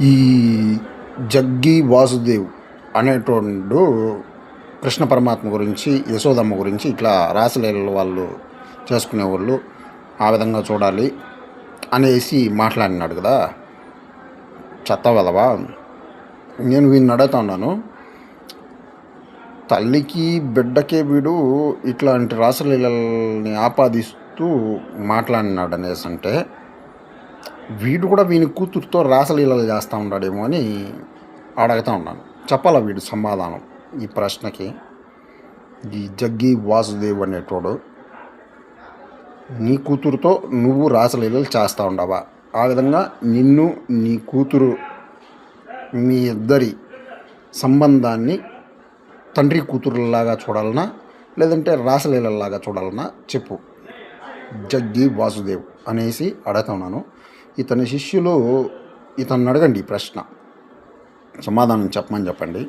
ఈ జగ్గి వాసుదేవ్ అనేటోడు కృష్ణ పరమాత్మ గురించి, యశోదమ్మ గురించి ఇట్లా రాసలీలలు వాళ్ళు చేసుకునేవాళ్ళు ఆ విధంగా చూడాలి అనేసి మాట్లాడినాడు కదా. చెత్త వెదవా. నేను వీడిని అడుగుతా ఉన్నాను, తల్లికి బిడ్డకే వీడు ఇట్లాంటి రాసలీలల్ని ఆపాదిస్తూ మాట్లాడినాడు అనేసి అంటే, వీడు కూడా వీని కూతురుతో రాసలీలలు చేస్తూ ఉన్నాడేమో అని అడుగుతూ ఉన్నాను. చెప్పాలా వీడు సమాధానం ఈ ప్రశ్నకి. ఈ జగ్గి వాసుదేవ్ అనేటోడు నీ కూతురుతో నువ్వు రాసలీలలు చేస్తూ ఉండవా? ఆ విధంగా నిన్ను, నీ కూతురు, మీ ఇద్దరి సంబంధాన్ని తండ్రి కూతురులాగా చూడాలన్నా లేదంటే రాసలీలలాగా చూడాలన్నా చెప్పు. జగ్గి వాసుదేవ్ అనేసి అడుగుతున్నాను. ఇతని శిష్యులు ఇతన్ని అడగండి ఈ ప్రశ్న, సమాధానం చెప్పమని చెప్పండి.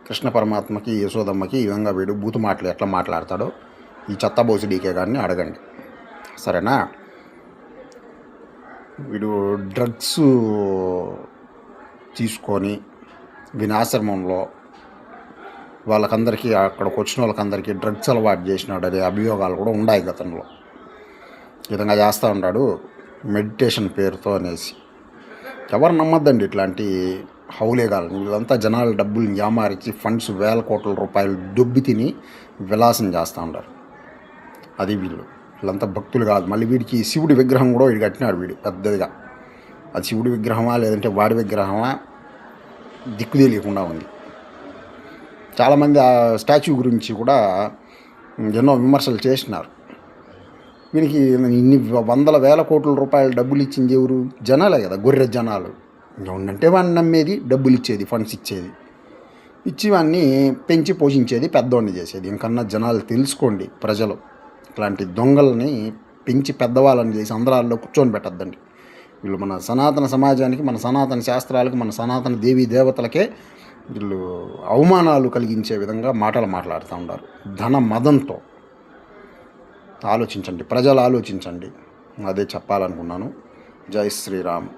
కృష్ణ పరమాత్మకి, యశోదమ్మకి ఈ విధంగా వీడు బూతు మాటలు ఎట్లా మాట్లాడతాడో ఈ చెత్తబోసి డీకే గారిని అడగండి, సరేనా? వీడు డ్రగ్స్ తీసుకొని వినాశ్రమంలో వాళ్ళకందరికీ, అక్కడికి వచ్చిన వాళ్ళకందరికీ డ్రగ్స్ అలవాటు చేసినాడు అనే అభియోగాలు కూడా ఉన్నాయి గతంలో. ఈ విధంగా చేస్తూ ఉన్నాడు మెడిటేషన్ పేరుతో అనేసి. ఎవరు నమ్మద్దండి ఇట్లాంటి హౌలేగాలని. వీళ్ళంతా జనాల డబ్బులు యామారించి ఫండ్స్ వేల కోట్ల రూపాయలు దొబ్బి తిని విలాసం చేస్తూ ఉంటారు. అది వీళ్ళంతా భక్తులు కాదు. మళ్ళీ వీడికి శివుడి విగ్రహం కూడా వీడు కట్టినాడు వీడు పెద్దదిగా. అది శివుడి విగ్రహమా లేదంటే వాడి విగ్రహమా దిక్కు తెలియకుండా ఉంది. చాలామంది ఆ స్టాచ్యూ గురించి కూడా ఎన్నో విమర్శలు చేసినారు. వీనికి ఇన్ని వందల వేల కోట్ల రూపాయలు డబ్బులు ఇచ్చింది ఎవరు? జనాలే కదా, గొర్రె జనాలు. ఉండంటే వాడిని నమ్మేది, డబ్బులు ఇచ్చేది, ఫండ్స్ ఇచ్చేది, ఇచ్చి వాడిని పెంచి పోషించేది, పెద్దవాడిని చేసేది. ఇంకన్నా జనాలు తెలుసుకోండి, ప్రజలు ఇట్లాంటి దొంగల్ని పెంచి పెద్దవాళ్ళని చేసి అందరాల్లో కూర్చొని పెట్టద్దండి. వీళ్ళు మన సనాతన సమాజానికి, మన సనాతన శాస్త్రాలకు, మన సనాతన దేవీ దేవతలకే వీళ్ళు అవమానాలు కలిగించే విధంగా మాటలు మాట్లాడుతూ ఉంటారు ధన మదంతో. ఆలోచించండి, ప్రజలు ఆలోచించండి. అదే చెప్పాలనుకున్నాను. జై శ్రీరామ్.